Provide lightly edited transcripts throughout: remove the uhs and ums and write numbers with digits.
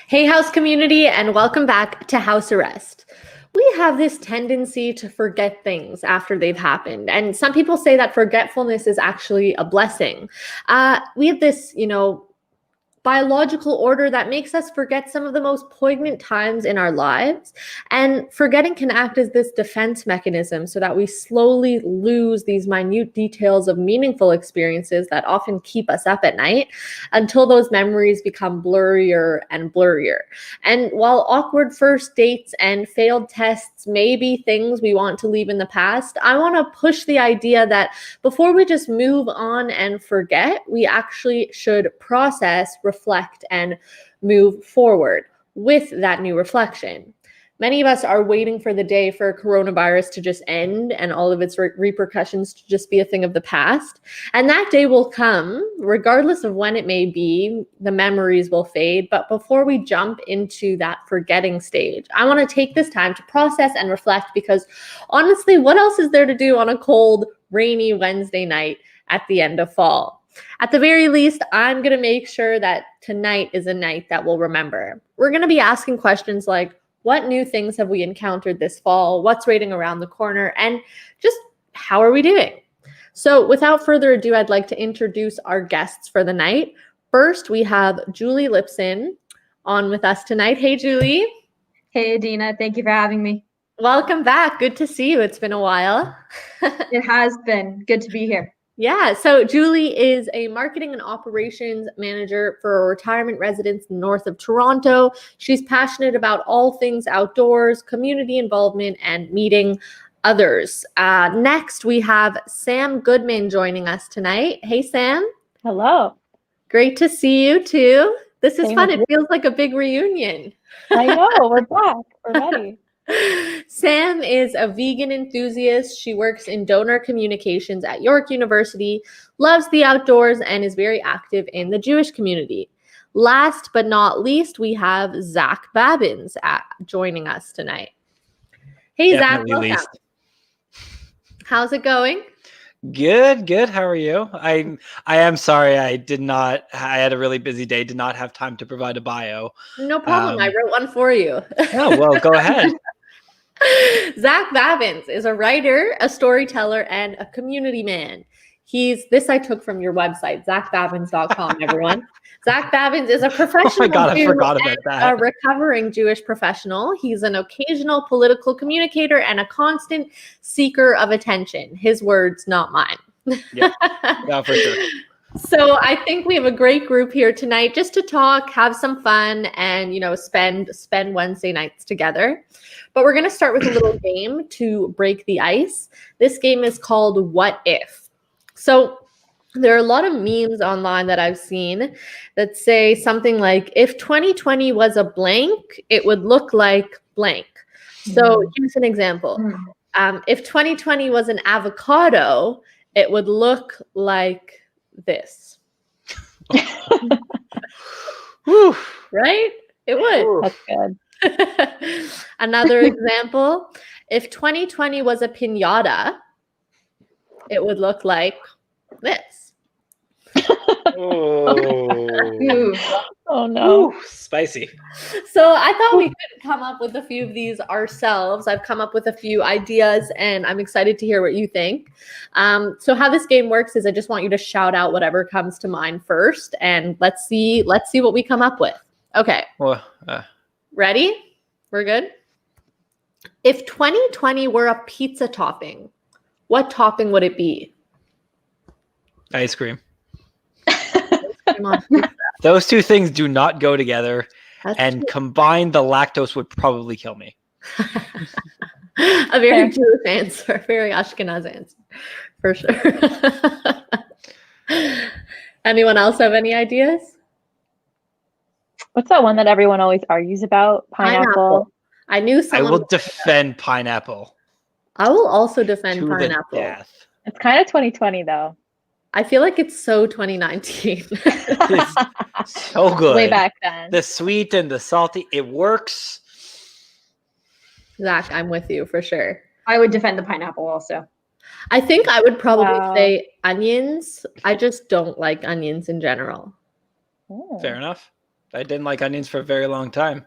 Hey, house community, and welcome back to House Arrest. We have this tendency to forget things after they've happened, and some people say that forgetfulness is actually a blessing. We have this, biological order that makes us forget some of the most poignant times in our lives. And forgetting can act as this defense mechanism so that we slowly lose these minute details of meaningful experiences that often keep us up at night until those memories become blurrier and blurrier. And while awkward first dates and failed tests may be things we want to leave in the past, I want to push the idea that before we just move on and forget, we actually should process, reflect, and move forward with that new reflection. Many of us are waiting for the day for coronavirus to just end and all of its repercussions to just be a thing of the past. And that day will come, regardless of when it may be, the memories will fade. But before we jump into that forgetting stage, I want to take this time to process and reflect because honestly, what else is there to do on a cold, rainy Wednesday night at the end of fall? At the very least, I'm going to make sure that tonight is a night that we'll remember. We're going to be asking questions like, what new things have we encountered this fall? What's waiting around the corner? And just how are we doing? So without further ado, I'd like to introduce our guests for the night. First, we have Julie Lipson on with us tonight. Hey, Julie. Hey, Adina. Thank you for having me. Welcome back. Good to see you. It's been a while. It has been. Good to be here. Yeah, so Julie is a marketing and operations manager for a retirement residence north of Toronto. She's passionate about all things outdoors, community involvement, and meeting others. Next, we have Sam Goodman joining us tonight. Hey, Sam. Hello. Great to see you, too. This is Same fun. with It feels like a big reunion. I know. We're back. We're ready. Sam is a vegan enthusiast. She works in donor communications at York University, loves the outdoors, and is very active in the Jewish community. Last but not least, we have Zack Babins joining us tonight. Hey, Definitely Zack, welcome. How's it going? Good. How are you? I am sorry I had a really busy day, did not have time to provide a bio. No problem. I wrote one for you. Oh, well, go ahead. Zack Babins is a writer, a storyteller, and a community man. This I took from your website, zackbabins.com, everyone. Zack Babins is a professional Oh my God, I forgot about that. a recovering Jewish professional. He's an occasional political communicator and a constant seeker of attention. His words, not mine. Yeah, for sure. So I think we have a great group here tonight just to talk, have some fun, and spend Wednesday nights together. But we're going to start with a little game to break the ice. This game is called What If? So there are a lot of memes online that I've seen that say something like, if 2020 was a blank, it would look like blank. So here's an example. If 2020 was an avocado, it would look like this. Right? It would. That's good. Another example, if 2020 was a piñata, it would look like this. Oh no. Ooh, spicy. So I thought we could come up with a few of these ourselves. I've come up with a few ideas and I'm excited to hear what you think. So how this game works is I just want you to shout out whatever comes to mind first and let's see what we come up with. Okay. Well, ready? We're good? If 2020 were a pizza topping, what topping would it be? ice cream. Those two things do not go together. That's true. Combined, the lactose would probably kill me. A very Jewish answer, very Ashkenaz answer, for sure. Anyone else have any ideas? What's that one that everyone always argues about? Pineapple. I knew someone. I will defend pineapple. I will also defend pineapple. It's kind of 2020 though. I feel like it's so 2019. It's so good. Way back then. The sweet and the salty, it works. Zack, I'm with you for sure. I would defend the pineapple also. I think I would probably say onions. I just don't like onions in general. Fair enough. I didn't like onions for a very long time.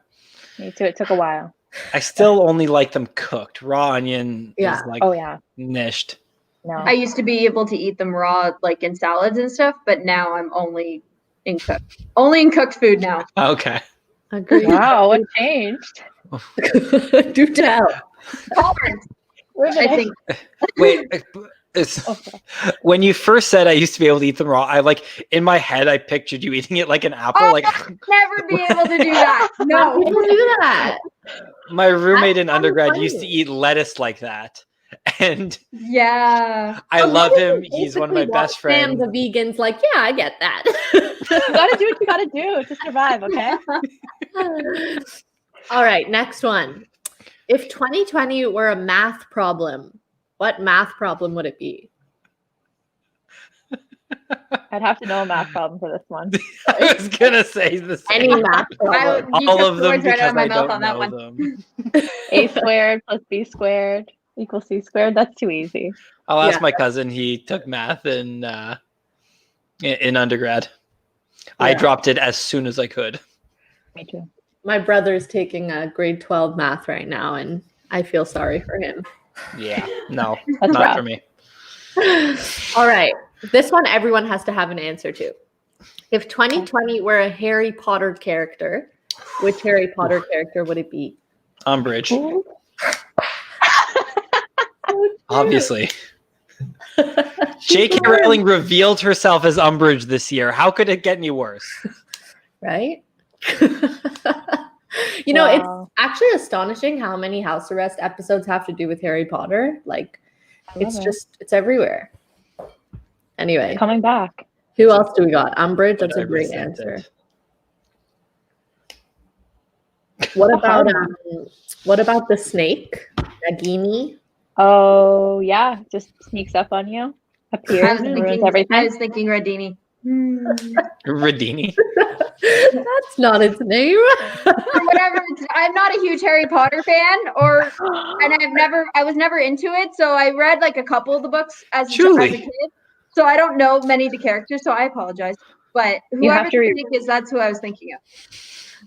Me too. It took a while. I still only like them cooked. Raw onion Yeah. is like Oh yeah. nished. No. I used to be able to eat them raw, like in salads and stuff, but now I'm only in cooked food now. Okay. Agreed. Wow, what changed? Do tell. Tolerance, Where did I think. Wait. It's, Okay. when you first said I used to be able to eat them raw, I like in my head I pictured you eating it like an apple. Oh, Like never be able to do that. How No. people do that? my roommate in That's undergrad funny. used to eat lettuce like that, and Yeah. I But love lettuce him. is He's one of my basically what best friends. Sam, the vegan's like, yeah, I get that. You gotta do what you gotta do to survive, okay? All right, next one. If 2020 were a math problem, what math problem would it be? I'd have to know a math problem for this one. I was gonna say the same. Any math problem. You All took of the them words right because out of my I mouth don't on that know one. them. A squared plus B squared equals C squared. That's too easy. I'll ask Yeah. my cousin. He took math in undergrad. I Yeah. dropped it as soon as I could. Me too. My brother's taking a grade 12 math right now, and I feel sorry for him. Yeah, no, That's not rough. for me. All right. This one everyone has to have an answer to. If 2020 were a Harry Potter character, which Harry Potter character would it be? Umbridge, Ooh. obviously. J.K. Rowling revealed herself as Umbridge this year. How could it get any worse? Right? You know, it's Wow. actually astonishing how many house arrest episodes have to do with Harry Potter. Like, I love it's it. just, it's everywhere. Anyway, Coming back. who else do we got? Umbridge, that's But I a great resent answer. it. What A about hard the snake? Nagini? Oh yeah, just sneaks up on you, I appears was and ruins thinking, everything. Radini. Radini. That's not its name. Or whatever. I'm not a huge Harry Potter fan, and I was never into it. So I read like a couple of the books as a Julie. kid. So I don't know many of the characters. So I apologize. But You have whoever to the re- snake is, that's who I was thinking of.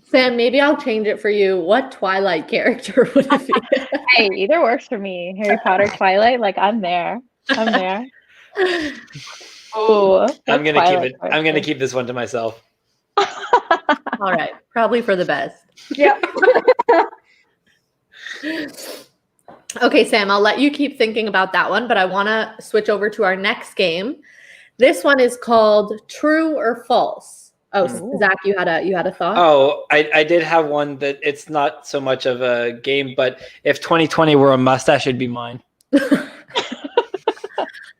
Sam, maybe I'll change it for you. What Twilight character would it be? Hey, either works for me. Harry Potter, Twilight, like I'm there. I'm there. Oh, I'm gonna keep this one to myself. All right, probably for the best. Yeah. Okay, Sam, I'll let you keep thinking about that one, but I want to switch over to our next game. This one is called True or False. Oh, Ooh. Zach, you had a thought? Oh, I did have one that it's not so much of a game, but if 2020 were a mustache, it'd be mine.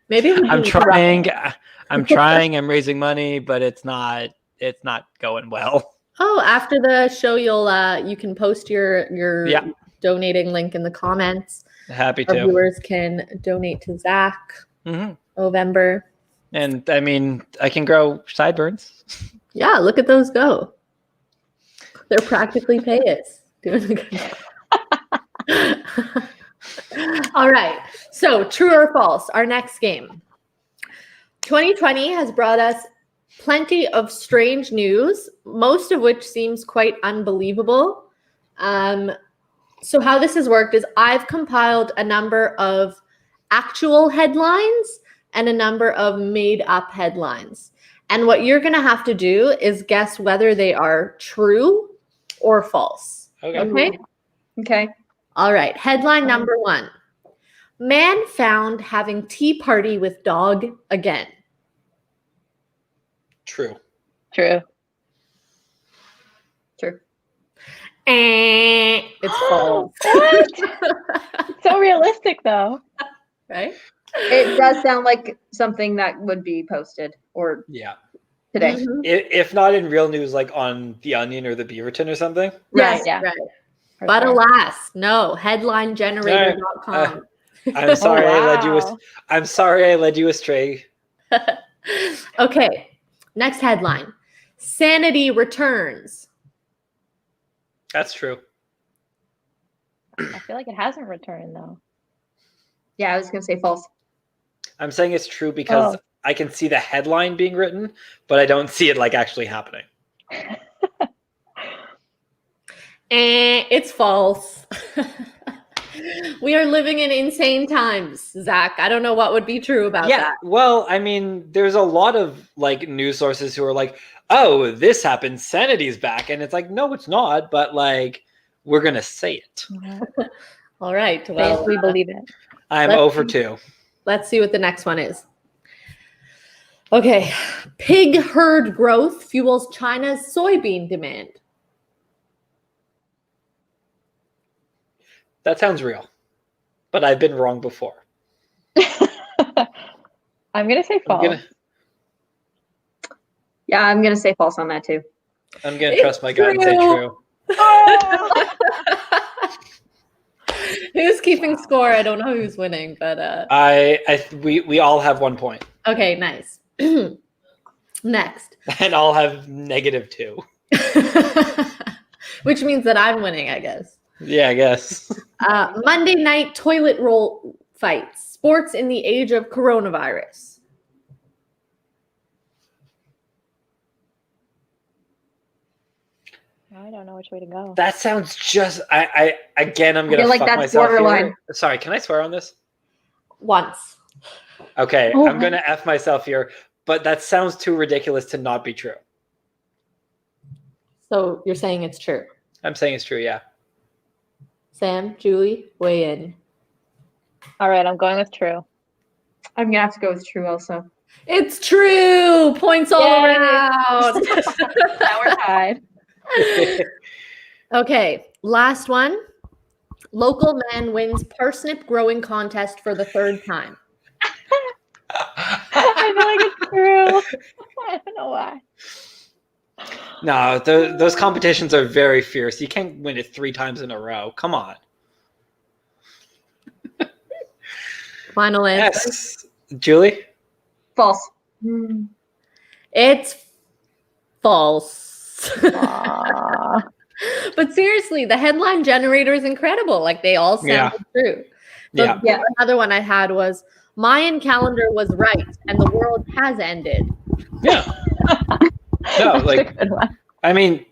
Maybe we I'm can- trying. I'm raising money, but it's not going well. Oh, after the show, you can post your Yeah. donating link in the comments. Happy Our to. viewers can donate to Zach. hmm November. And I mean, I can grow sideburns. Yeah, look at those go. They're practically payas. Doing a good job. All right. So, true or false, our next game. 2020 has brought us plenty of strange news, most of which seems quite unbelievable. So how this has worked is I've compiled a number of actual headlines and a number of made up headlines. And what you're going to have to do is guess whether they are true or false. Okay. Okay? Okay. All right. Headline number 1. Man found having tea party with dog again. True. True. True. It's false. What? It's so realistic though. Right? It does sound like something that would be posted or Yeah. today. Mhm. If not in real news, like on The Onion or The Beaverton or something. Right, Yes. Yeah. right. For But sure. alas, no, headlinegenerator.com. I'm sorry I led you. wow. I'm sorry I led you astray. Okay, next headline. Sanity returns. That's true. I feel like it hasn't returned though. Yeah, I was gonna say false. I'm saying it's true because Oh. I can see the headline being written, but I don't see it like actually happening. It's false. We are living in insane times, Zach. I don't know what would be true about that. Well, I mean, there's a lot of like news sources who are like, oh, this happened, sanity's back. And it's like, no, it's not, but like, we're going to say it. All right. Well, we believe it. I'm Let's- over 2. Let's see what the next one is. Okay. Pig herd growth fuels China's soybean demand. That sounds real, but I've been wrong before. I'm gonna say false. Yeah, I'm gonna say false on that too. I'm gonna trust my gut and say true. Who's keeping score? I don't know who's winning, but we all have 1 point. okay, nice. Next. And I'll have -2. Which means that I'm winning, I guess. Yeah, I guess. Monday night toilet roll fights. Sports in the age of coronavirus. I don't know which way to go. That sounds just. I'm gonna feel like fuck that's myself borderline. here. Sorry, can I swear on this? Once. Okay, Oh. I'm gonna F myself here, but that sounds too ridiculous to not be true. So you're saying it's true. I'm saying it's true, yeah. Sam, Julie, weigh in. All right, I'm going with true. I'm gonna have to go with true also. It's true. Points all Yay. around. Now we're tied. Okay, last one. Local man wins parsnip growing contest for the 3rd time. I feel like it's true. I don't know why. No, those competitions are very fierce. You can't win it 3 times in a row. Come on. Final answer. Yes. Julie? False. It's false. Aw. But seriously, the headline generator is incredible. Like they all sound true. Yeah. Yeah. Another one I had was Mayan calendar was right and the world has ended. Yeah. No, That's like, a good one. I mean,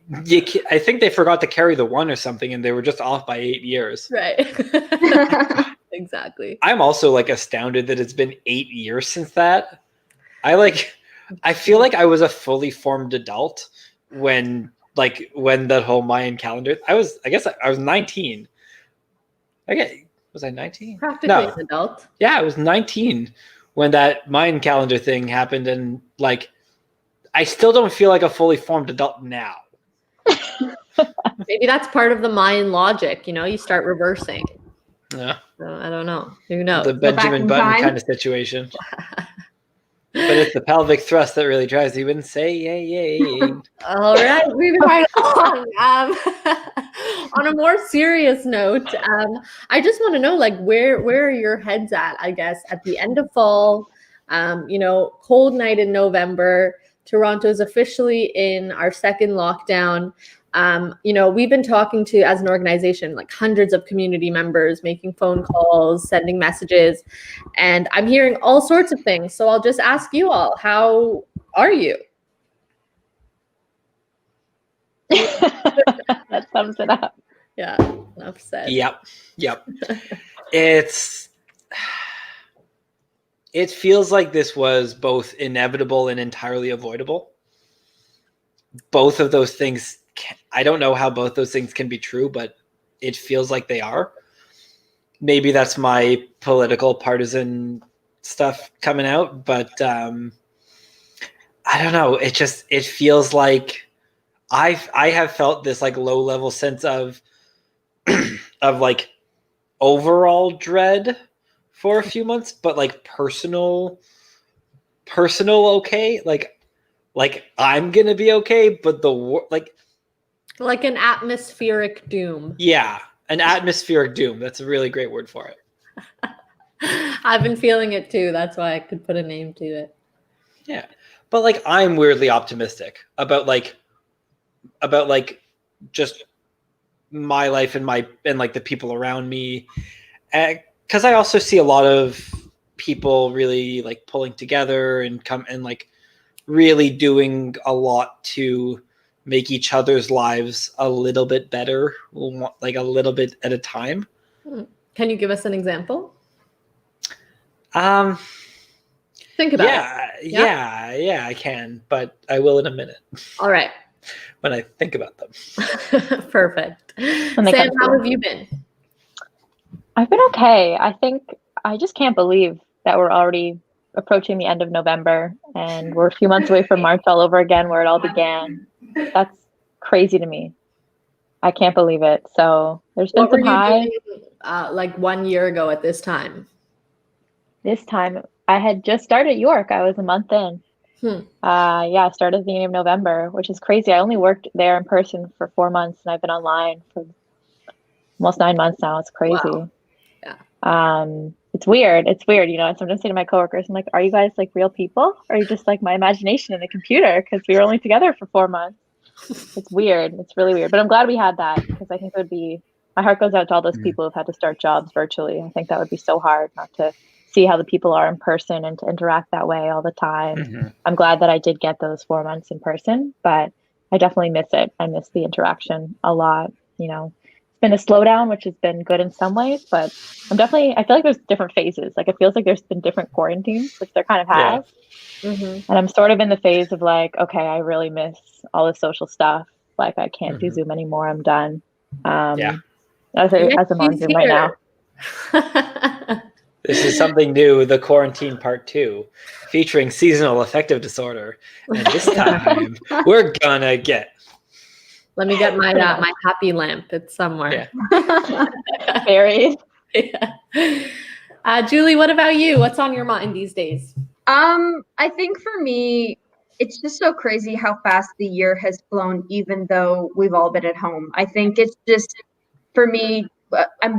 I think they forgot to carry the 1 or something, and they were just off by 8 years. Right. Exactly. I'm also like astounded that it's been 8 years since that. I feel like I was a fully formed adult when that whole Mayan calendar. I guess I was 19. Okay, was I 19? Practically No. an adult. Yeah, I was 19 when that Mayan calendar thing happened, and like, I still don't feel like a fully formed adult now. Maybe that's part of the Mayan logic. You start reversing. Yeah, So I don't know. Who knows? the back Benjamin in Button time. kind of situation. But it's the pelvic thrust that really drives you insane. All right, moving right on. On a more serious note, I just want to know, like, where are your heads at? I guess at the end of fall, cold night in November. Toronto's officially in our 2nd lockdown. We've been talking to, as an organization, like hundreds of community members, making phone calls, sending messages, and I'm hearing all sorts of things. So I'll just ask you all, how are you? That sums it up. Yeah, enough said. Yep. It feels like this was both inevitable and entirely avoidable. Both of those things, I don't know how both those things can be true, but it feels like they are. Maybe that's my political partisan stuff coming out, but I don't know. It feels like I have felt this like low level sense of of like overall dread for a few months, but like personal okay, like I'm gonna be okay, but Like an atmospheric doom. yeah, an atmospheric doom. That's a really great word for it. I've been feeling it too. That's why I could put a name to it. Yeah, but like I'm weirdly optimistic about just my life and like the people around me, because I also see a lot of people really like pulling together and like really doing a lot to make each other's lives a little bit better, like a little bit at a time. Can you give us an example? Um, Think about it. Yeah, I can, but I will in a minute All right. when I think about them. Perfect. they Sam, come how through. have you been? I've been okay. I think I just can't believe that we're already approaching the end of November and we're a few months away from March all over again, where it all began. That's crazy to me. I can't believe it. So there's been What were some you highs. doing like 1 year ago at this time? This time I had just started at York. I was a month in. I started at the beginning of November, which is crazy. I only worked there in person for 4 months and I've been online for almost 9 months now. It's crazy. Wow. Yeah. It's weird. It's weird. You know, I sometimes say to my coworkers, I'm like, are you guys like real people? Or are you just like my imagination in the computer? Because we were only together for 4 months. It's weird. It's really weird. But I'm glad we had that because I think it would be, my heart goes out to all those people who've had to start jobs virtually. I think that would be so hard not to see how the people are in person and to interact that way all the time. I'm glad that I did get those 4 months in person, but I definitely miss it. I miss the interaction a lot. You know, it's been a slowdown, which has been good in some ways, but I feel like there's different phases. Like it feels like there's been different quarantines, which there kind of has. And I'm sort of in the phase of like, okay, I really miss all the social stuff. Like I can't do Zoom anymore. I'm done. As I'm on Zoom right now. This is something new, the quarantine part 2, featuring seasonal affective disorder. And this time, we're gonna get. Let me get my my happy lamp. It's somewhere. Yeah. Buried. Yeah. Julie, what about you? What's on your mind these days? I think for me, it's just so crazy how fast the year has flown, even though we've all been at home. I think it's just, for me, I'm,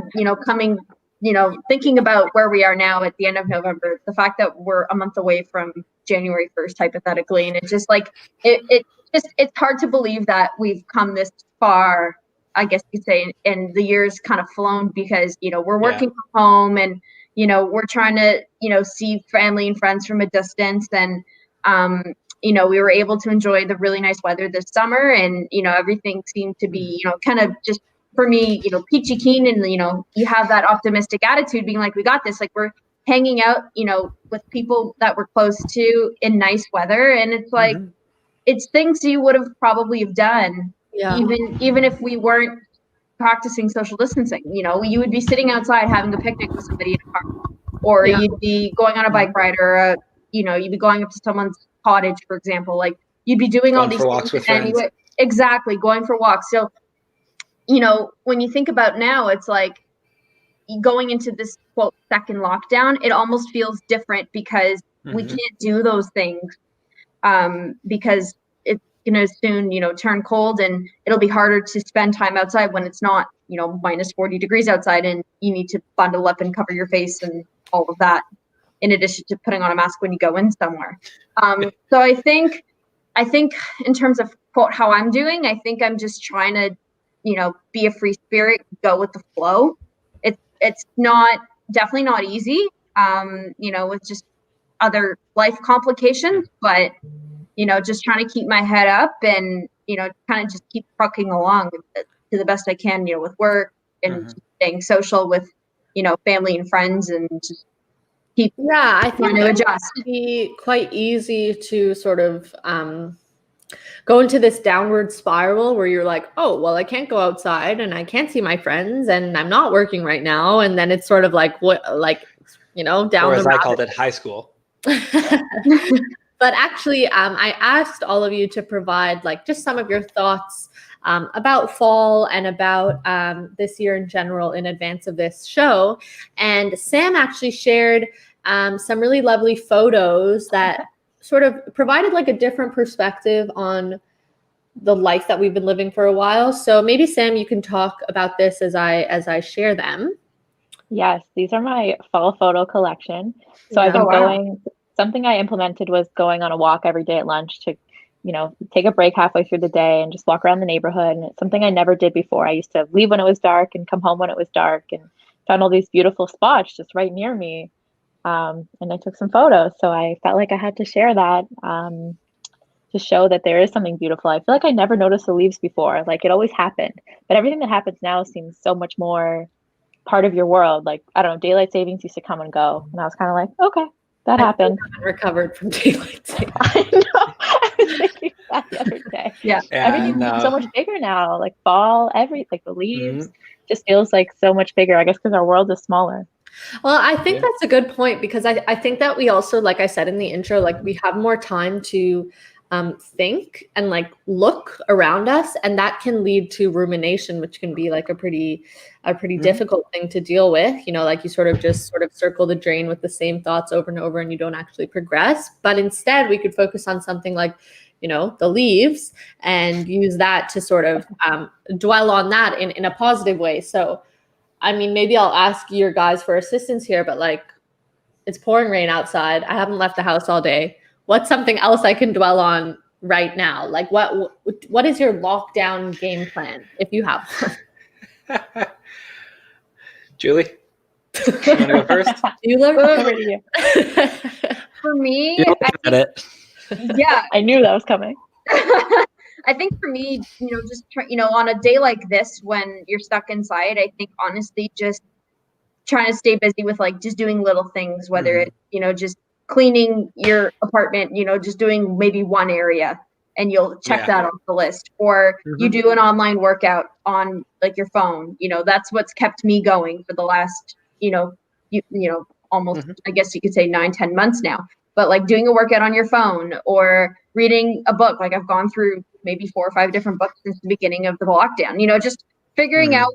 thinking about where we are now at the end of November, the fact that we're a month away from January 1st, hypothetically. And it's just like, it's hard to believe that we've come this far, I guess you could say, and the year's kind of flown because, we're working from home and, we're trying to, see family and friends from a distance. And, we were able to enjoy the really nice weather this summer and, everything seemed to be, kind of just, for me, peachy keen and, you have that optimistic attitude being like, we got this, like we're hanging out, with people that we're close to in nice weather. And it's like, it's things you would have probably have done even if we weren't practicing social distancing. You would be sitting outside having a picnic with somebody in a park, or you'd be going on a bike ride, or you'd be going up to someone's cottage, for example. Like you'd be doing all these walks things with friends. anyway. Exactly, going for walks. So when you think about now, it's like going into this quote second lockdown, it almost feels different because we can't do those things because it's gonna soon turn cold and it'll be harder to spend time outside when it's not minus 40 degrees outside and you need to bundle up and cover your face and all of that in addition to putting on a mask when you go in somewhere. So I think in terms of quote how I'm doing, I think I'm just trying to be a free spirit, go with the flow. It's definitely not easy with just other life complications, but just trying to keep my head up and kind of just keep trucking along to the best I can with work and just staying social with family and friends and just keep I think trying to adjust. It would be quite easy to sort of go into this downward spiral where you're like, oh, well, I can't go outside and I can't see my friends and I'm not working right now. And then it's sort of like, down or the as I called it, high school. But actually, I asked all of you to provide like just some of your thoughts about fall and about this year in general in advance of this show. And Sam actually shared some really lovely photos that sort of provided like a different perspective on the life that we've been living for a while. So maybe Sam, you can talk about this as I share them. Yes, these are my fall photo collection. So I've been something I implemented was going on a walk every day at lunch to, take a break halfway through the day and just walk around the neighborhood. And it's something I never did before. I used to leave when it was dark and come home when it was dark and found all these beautiful spots just right near me. And I took some photos. So I felt like I had to share that to show that there is something beautiful. I feel like I never noticed the leaves before. Like it always happened, but everything that happens now seems so much more part of your world. Like, I don't know, daylight savings used to come and go, and I was kind of like, okay, that happened. I haven't recovered from daylight savings. I know. I was thinking that the other day. Yeah. Everything's so much bigger now. Like fall, like the leaves just feels like so much bigger. I guess because our world is smaller. Well, I think that's a good point, because I think that we also, like I said in the intro, like we have more time to think and like look around us, and that can lead to rumination, which can be like a pretty difficult thing to deal with. You know, like you sort of circle the drain with the same thoughts over and over, and you don't actually progress. But instead, we could focus on something like, you know, the leaves, and use that to sort of dwell on that in a positive way. So, I mean, maybe I'll ask your guys for assistance here, but like, it's pouring rain outside. I haven't left the house all day. What's something else I can dwell on right now? Like what is your lockdown game plan, if you have one? Julie, you want to go first? You look Over to you. For me, You're looking at it. yeah, I knew that was coming. I think for me, you know, just on a day like this when you're stuck inside, I think honestly just trying to stay busy with like just doing little things, whether it's, you know, just cleaning your apartment, you know, just doing maybe one area and you'll check that off the list, or you do an online workout on like your phone. You know, that's what's kept me going for the last, you know, almost, I guess you could say 9-10 months now. But like doing a workout on your phone or reading a book, like I've gone through maybe 4 or 5 different books since the beginning of the lockdown, you know, just figuring out,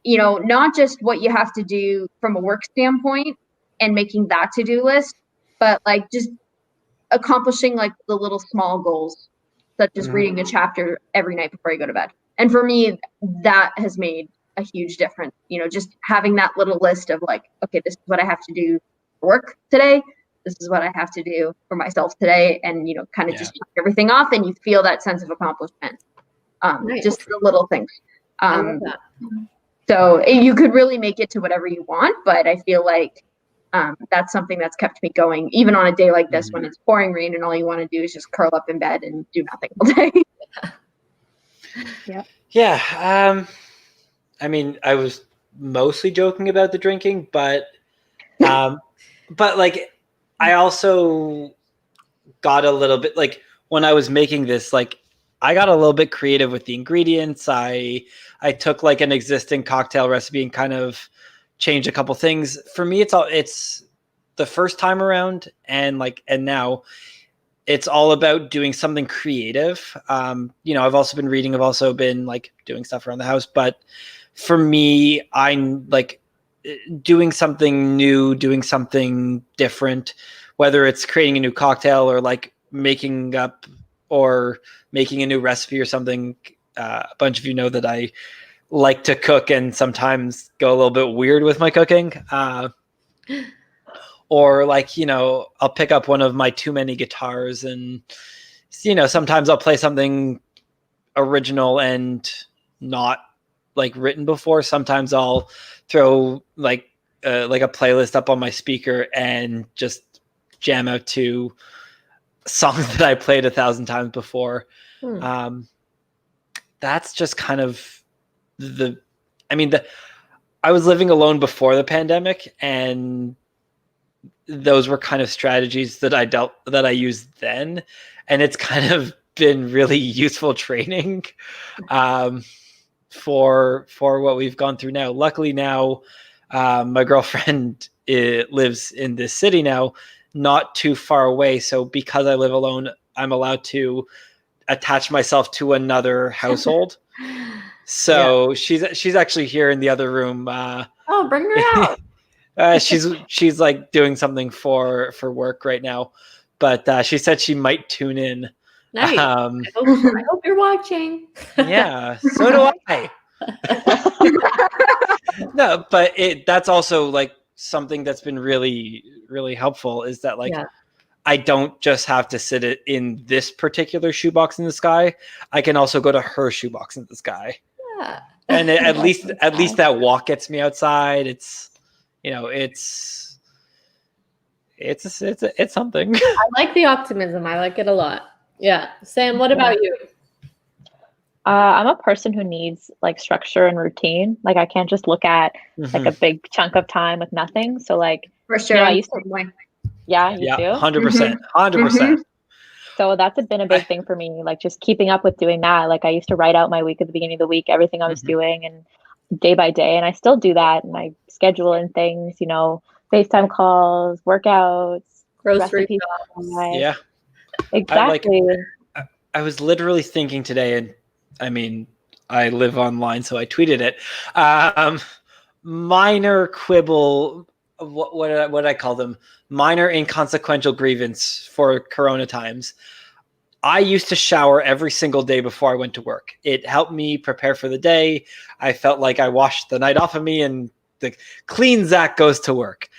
you know, not just what you have to do from a work standpoint and making that to-do list, but like just accomplishing like the little small goals, such as reading a chapter every night before you go to bed. And for me, that has made a huge difference, you know, just having that little list of like, okay, this is what I have to do for work today. This is what I have to do for myself today. And, you know, kind of just check everything off, and you feel that sense of accomplishment. Nice. Just the little things. I love that. So you could really make it to whatever you want, but I feel like that's something that's kept me going, even on a day like this when it's pouring rain and all you want to do is just curl up in bed and do nothing all day. Yeah. I mean, I was mostly joking about the drinking, but like, I also got a little bit, like, when I was making this, like, I got a little bit creative with the ingredients. I took like an existing cocktail recipe and kind of changed a couple things. For me, it's the first time around, and now it's all about doing something creative. You know, I've also been reading, I've also been like doing stuff around the house, but for me, I'm like doing something new, doing something different, whether it's creating a new cocktail or like making up or making a new recipe or something. A bunch of you know that I like to cook and sometimes go a little bit weird with my cooking. Or like, you know, I'll pick up one of my too many guitars and, you know, sometimes I'll play something original and not like written before. Sometimes I'll throw like a playlist up on my speaker and just jam out to songs that I played 1,000 times before. That's just kind of I was living alone before the pandemic, and those were kind of strategies that I used then, and it's kind of been really useful training for what we've gone through now. Luckily now, my girlfriend lives in this city now, not too far away. So because I live alone, I'm allowed to attach myself to another household. So she's actually here in the other room. Oh, bring her out. She's like doing something for work right now, but she said she might tune in. Nice. I hope you're watching. Yeah, so do I. No, but that's also like something that's been really, really helpful, is that like I don't just have to sit in this particular shoebox in the sky. I can also go to her shoebox in the sky. Yeah. And at least that walk gets me outside. It's, you know, it's something. I like the optimism. I like it a lot. Yeah. Sam, what about you? I'm a person who needs like structure and routine. Like I can't just look at like a big chunk of time with nothing. So like, For sure. you know, I I'm used the to, same way. yeah, you Yeah, too. 100%. 100%. So that's been a big thing for me, like just keeping up with doing that. Like I used to write out my week at the beginning of the week, everything I was doing and day by day. And I still do that. And I schedule in things, you know, FaceTime calls, workouts, Grocery recipes. Yeah. Exactly. I was literally thinking today, and I mean, I live online, so I tweeted it. Minor quibble, what I call them? Minor inconsequential grievance for Corona times. I used to shower every single day before I went to work. It helped me prepare for the day. I felt like I washed the night off of me, and the clean Zach goes to work.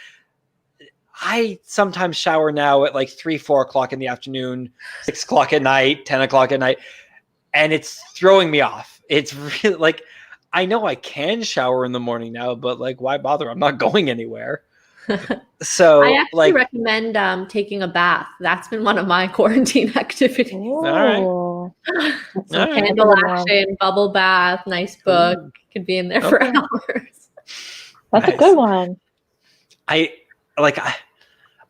I sometimes shower now at like 3, 4 o'clock in the afternoon, 6 o'clock at night, 10 o'clock at night, and it's throwing me off. It's really like, I know I can shower in the morning now, but like, why bother? I'm not going anywhere. So I actually like, recommend taking a bath. That's been one of my quarantine activities. Oh, Some All right. candle action, bubble bath, nice book. Ooh. Could be in there for Okay. hours. that's a Nice. good one.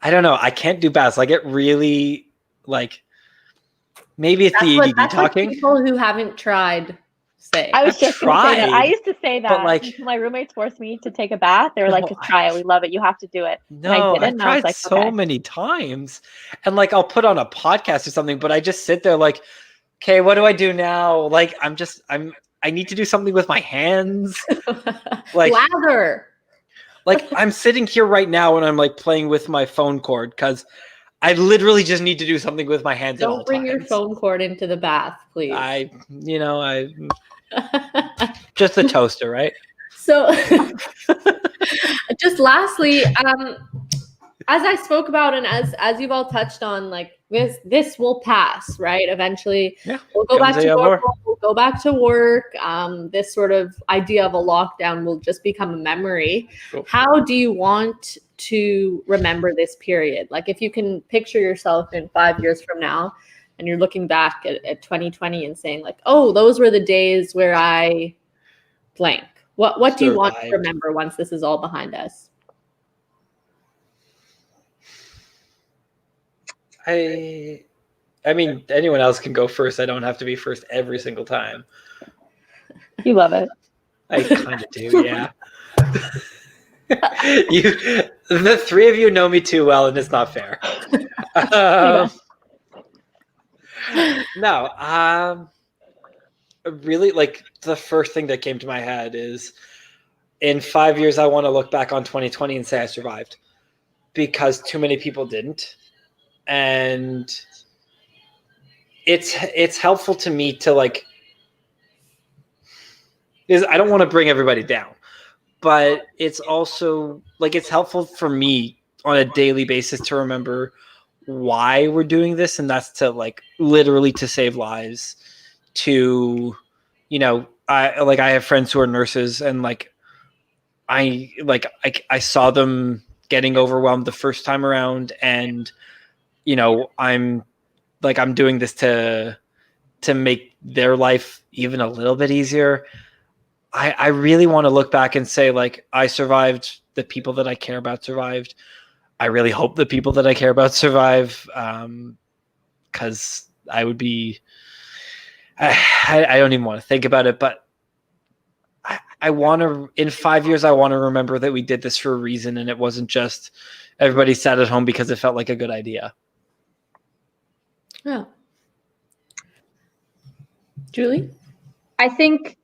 I don't know. I can't do baths. I get really like, maybe it's the ADD That's what talking. people who haven't tried say. I was I've just going to say that. I tried, used to say but, that like- until my roommates forced me to take a bath. They were like, No, just try it. We love it. You have to do it. And I No, did it. I've And I was tried like, so okay. many times. And like, I'll put on a podcast or something, but I just sit there like, okay, what do I do now? Like, I need to do something with my hands. Like, Lather. like I'm sitting here right now and I'm like playing with my phone cord because I literally just need to do something with my hands at all Don't bring your times. phone cord into the bath, please. I just a toaster, right? So just lastly, as I spoke about and as you've all touched on, like this will pass, right? Eventually we'll go back to normal, we'll go back to work. This sort of idea of a lockdown will just become a memory. Cool. How do you want to remember this period? Like if you can picture yourself in 5 years from now and you're looking back at 2020 and saying like, oh, those were the days where I blank. What do you want to remember once this is all behind us? I mean, anyone else can go first. I don't have to be first every single time. You love it. I kind of do, yeah. The three of you know me too well, and it's not fair. No, really, like the first thing that came to my head is, in 5 years, I want to look back on 2020 and say I survived, because too many people didn't, and it's helpful to me to like. I don't want to bring everybody down, but it's also like it's helpful for me on a daily basis to remember why we're doing this, and that's to like literally to save lives. To, you know, I have friends who are nurses, and like I saw them getting overwhelmed the first time around, and you know, I'm doing this to make their life even a little bit easier. I really want to look back and say, like, I survived. The people that I care about survived. I really hope the people that I care about survive, because I would be. I don't even want to think about it, but I want to. In 5 years, I want to remember that we did this for a reason, and it wasn't just everybody sat at home because it felt like a good idea. Yeah. Julie? I think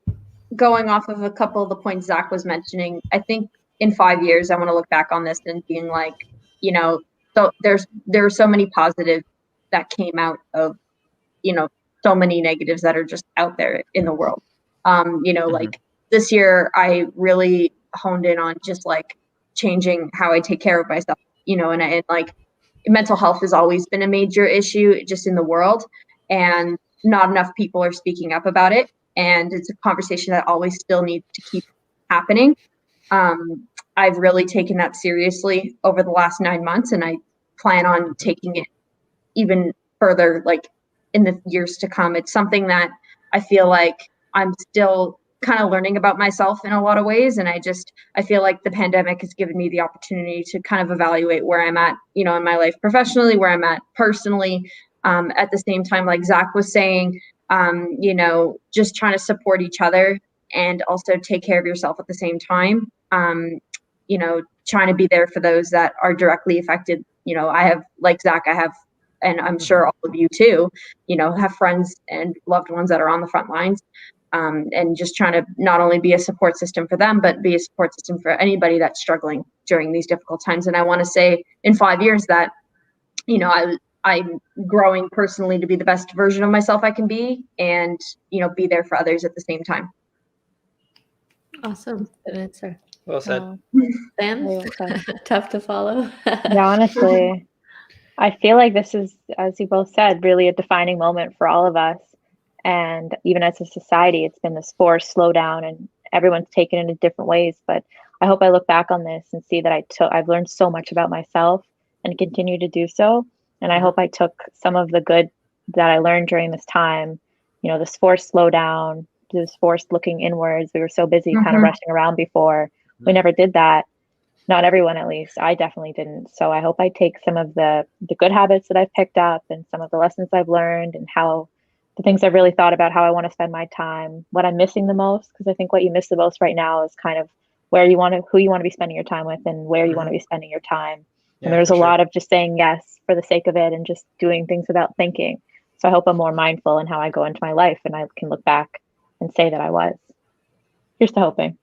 going off of a couple of the points Zach was mentioning, I think in 5 years, I want to look back on this and being like, you know, so there are so many positives that came out of, you know, so many negatives that are just out there in the world. You know, like this year, I really honed in on just like changing how I take care of myself, you know, and like mental health has always been a major issue just in the world, and not enough people are speaking up about it. And it's a conversation that always still needs to keep happening. I've really taken that seriously over the last 9 months, and I plan on taking it even further, like in the years to come. It's something that I feel like I'm still kind of learning about myself in a lot of ways. And I feel like the pandemic has given me the opportunity to kind of evaluate where I'm at, in my life professionally, where I'm at personally. At the same time, like Zach was saying, just trying to support each other and also take care of yourself at the same time. Trying to be there for those that are directly affected. I have, like Zach, and I'm sure all of you too, have friends and loved ones that are on the front lines. And just trying to not only be a support system for them, but be a support system for anybody that's struggling during these difficult times. And I want to say in 5 years that, I'm growing personally to be the best version of myself I can be, and, be there for others at the same time. Awesome. Good answer. Well said. Sam, tough to follow. Yeah, honestly, I feel like this is, as you both said, really a defining moment for all of us. And even as a society, it's been this forced slowdown, and everyone's taken it in different ways. But I hope I look back on this and see that I've learned so much about myself and continue to do so. And I hope I took some of the good that I learned during this time, this forced slowdown, this forced looking inwards. We were so busy kind of rushing around before. We never did that. Not everyone, at least. I definitely didn't. So I hope I take some of the good habits that I've picked up and some of the lessons I've learned and how the things I've really thought about, how I want to spend my time, what I'm missing the most. Because I think what you miss the most right now is kind of who you want to be spending your time with and where you want to be spending your time. And there's a lot of just saying yes for the sake of it and just doing things without thinking. So I hope I'm more mindful in how I go into my life and I can look back and say that I was. Here's to hoping.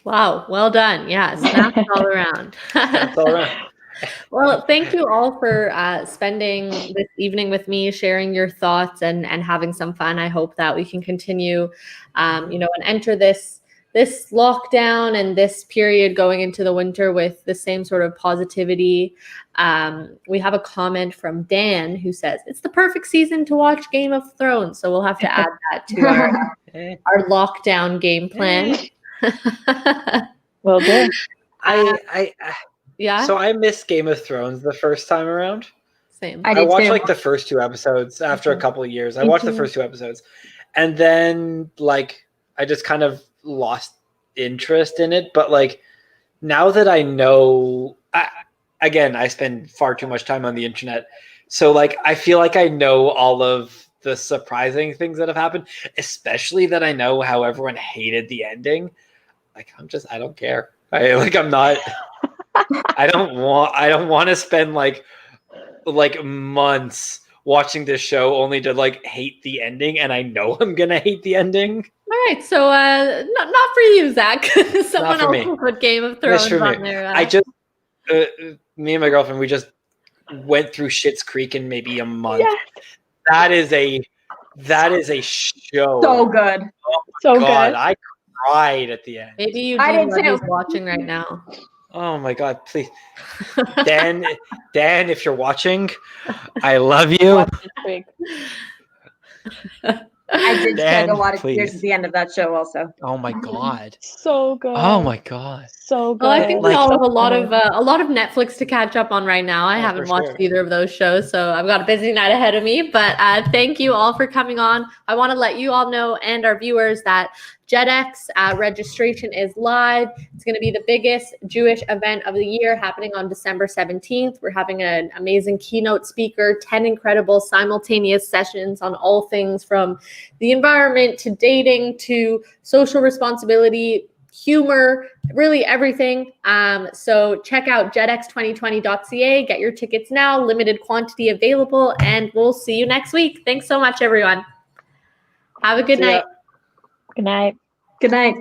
Wow. Well done. Yeah. Snaps all around. Snaps all around. Well, thank you all for spending this evening with me, sharing your thoughts and having some fun. I hope that we can continue, and enter this lockdown and this period going into the winter with the same sort of positivity. We have a comment from Dan who says, it's the perfect season to watch Game of Thrones. So we'll have to add that to our lockdown game plan. Will do. Yeah. So I missed Game of Thrones the first time around. Same. I watched like the first 2 episodes after a couple of years. I watched the first 2 episodes. And then I just kind of lost interest in it. But now that I know, I spend far too much time on the internet. So I feel like I know all of the surprising things that have happened, especially that I know how everyone hated the ending. I don't care. I'm not, I don't want to spend months watching this show only to hate the ending, and I know I'm gonna hate the ending. All right, so not for you, Zach. Someone else me. will put Game of Thrones on there. I just me and my girlfriend, we just went through Schitt's Creek in maybe a month. Yes. That is a show. So good. Oh so God, good. I cried at the end. Maybe you I do did what too. he's watching right now. Oh my God, please. Dan, if you're watching, I love you. I did shed a lot of please. tears at the end of that show also. Oh my God. So good. Oh my God. So good. Well, I think we all have a lot of Netflix to catch up on right now. I haven't watched either of those shows, so I've got a busy night ahead of me. But thank you all for coming on. I want to let you all know and our viewers that JetX registration is live. It's going to be the biggest Jewish event of the year happening on December 17th. We're having an amazing keynote speaker, 10 incredible simultaneous sessions on all things from the environment to dating to social responsibility, humor, really everything. So check out jetx2020.ca. Get your tickets now. Limited quantity available, and we'll see you next week. Thanks so much, everyone. Have a good night. Good night. Good night.